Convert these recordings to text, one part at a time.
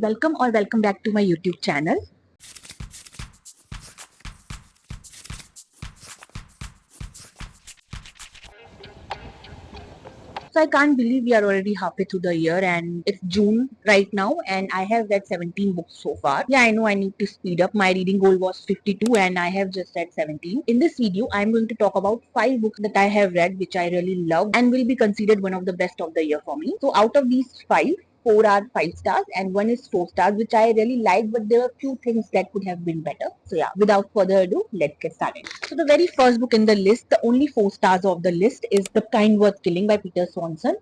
Welcome back to my YouTube channel. So I can't believe we are already halfway through the year and it's June right now and I have read 17 books so far. Yeah, I know I need to speed up. My reading goal was 52 and I have just read 17. In this video, I'm going to talk about 5 books that I have read which I really love and will be considered one of the best of the year for me. So out of these 5, 4 are 5 stars and 1 is 4 stars, which I really like, but there are few things that could have been better. So yeah, without further ado, let's get started. So the very first book in the list, the only 4 stars of the list, is The Kind Worth Killing by Peter Swanson.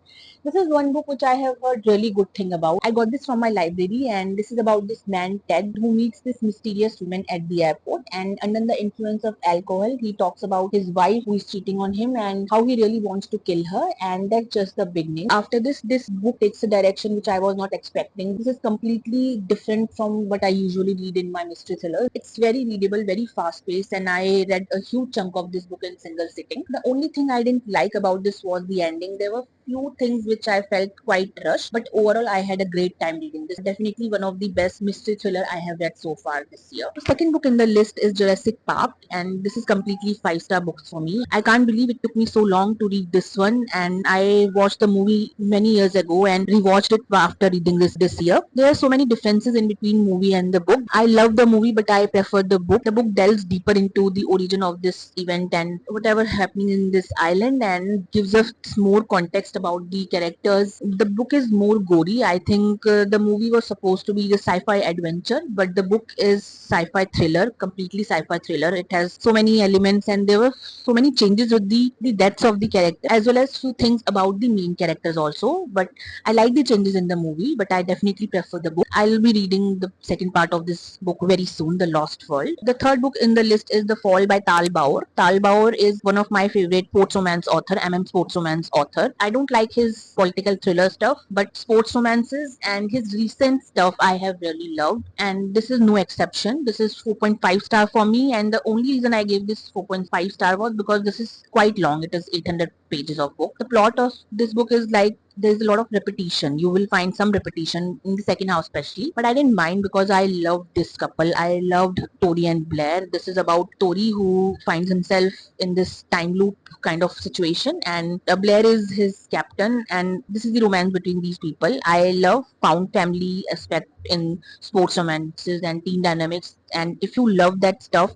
This is one book which I have heard really good thing about. I got this from my library and this is about this man Ted who meets this mysterious woman at the airport, and under the influence of alcohol he talks about his wife who is cheating on him and how he really wants to kill her, and that's just the beginning. After this book takes a direction which I was not expecting. This is completely different from what I usually read in my mystery thrillers. It's very readable, very fast paced, and I read a huge chunk of this book in single sitting. The only thing I didn't like about this was the ending. There were few things which I felt quite rushed, but overall I had a great time reading this. Definitely one of the best mystery thriller I have read so far this year. The second book in the list is Jurassic Park, and this is completely 5-star books for me. I can't believe it took me so long to read this one, and I watched the movie many years ago and rewatched it after reading this year. There are so many differences in between movie and the book. I love the movie, but I prefer the book. The book delves deeper into the origin of this event and whatever happening in this island and gives us more context about the characters. The book is more gory. I think the movie was supposed to be the sci-fi adventure, but the book is sci-fi thriller, completely sci-fi thriller. It has so many elements and there were so many changes with the deaths of the character as well as few things about the main characters also. But I like the changes in the movie, but I definitely prefer the book. I'll be reading the second part of this book very soon, The Lost World. The third book in the list is The Fall by Tal Bauer. Tal Bauer is one of my favorite sports romance author, sports romance author. I don't like his political thriller stuff, but sports romances and his recent stuff I have really loved, and this is no exception. This is 4.5 star for me, and the only reason I gave this 4.5 star was because this is quite long. It is 800 pages of book. The plot of this book is like there's a lot of repetition. You will find some repetition in the second half especially, but I didn't mind because I loved this couple. I loved Tori and Blair. This is about Tori who finds himself in this time loop kind of situation, and Blair is his captain, and this is the romance between these people. I love found family aspect in sports romances and teen dynamics, and if you love that stuff,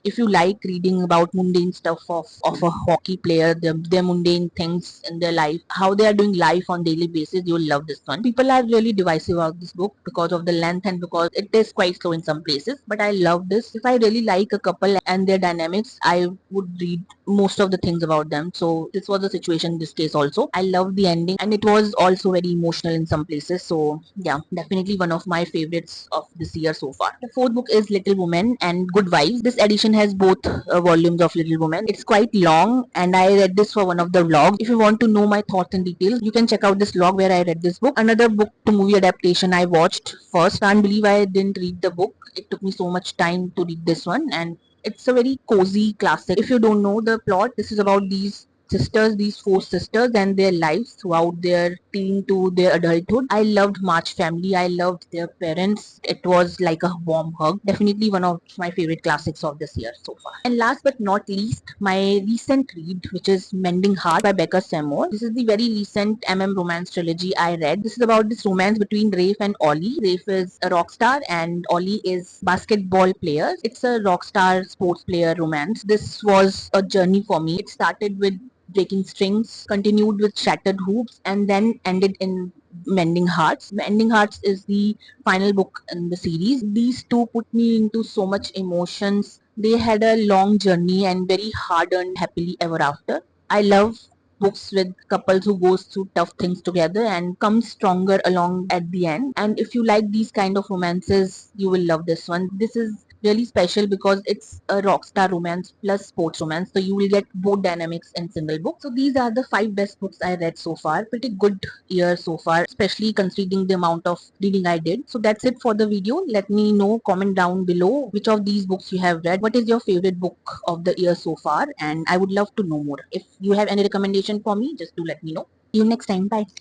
if you like reading about mundane stuff of a hockey player, their mundane things in their life, how they are doing life on daily basis, you'll love this one. People are really divisive about this book because of the length and because it is quite slow in some places, but I love this. If I really like a couple and their dynamics, I would read most of the things about them. So this was the situation in this case also. I loved the ending and it was also very emotional in some places. So yeah, definitely one of my favorites of this year so far. The fourth book is Little Women and Good Vibes. This edition has both volumes of Little Women. It's quite long and I read this for one of the vlogs. If you want to know my thoughts and details, you can check out this vlog where I read this book. Another book to movie adaptation I watched first. Can't believe I didn't read the book. It took me so much time to read this one, and it's a very cozy classic. If you don't know the plot, this is about these 4 sisters and their lives throughout their teen to their adulthood. I loved March family. I loved their parents. It was like a warm hug. Definitely one of my favorite classics of this year so far. And last but not least, my recent read, which is Mending by Becca Seymour. This is the very recent romance trilogy I read. This is about this romance between Rafe and Ollie. Rafe is a rock star and Ollie is basketball player. It's a rock star sports player romance. This was a journey for me. It started with Breaking Strings, continued with Shattered Hoops, and then ended in Mending Hearts. Mending Hearts is the final book in the series. These two put me into so much emotions. They had a long journey and very hard-earned happily ever after. I love books with couples who goes through tough things together and come stronger along at the end. And if you like these kind of romances, you will love this one. This is really special because it's a rockstar romance plus sports romance, so you will get both dynamics in single book. So these are the 5 best books I read so far. Pretty good year so far, especially considering the amount of reading I did. So that's it for the video. Let me know, comment down below which of these books you have read, what is your favorite book of the year so far, and I would love to know more. If you have any recommendation for me, just do let me know. See you next time. Bye.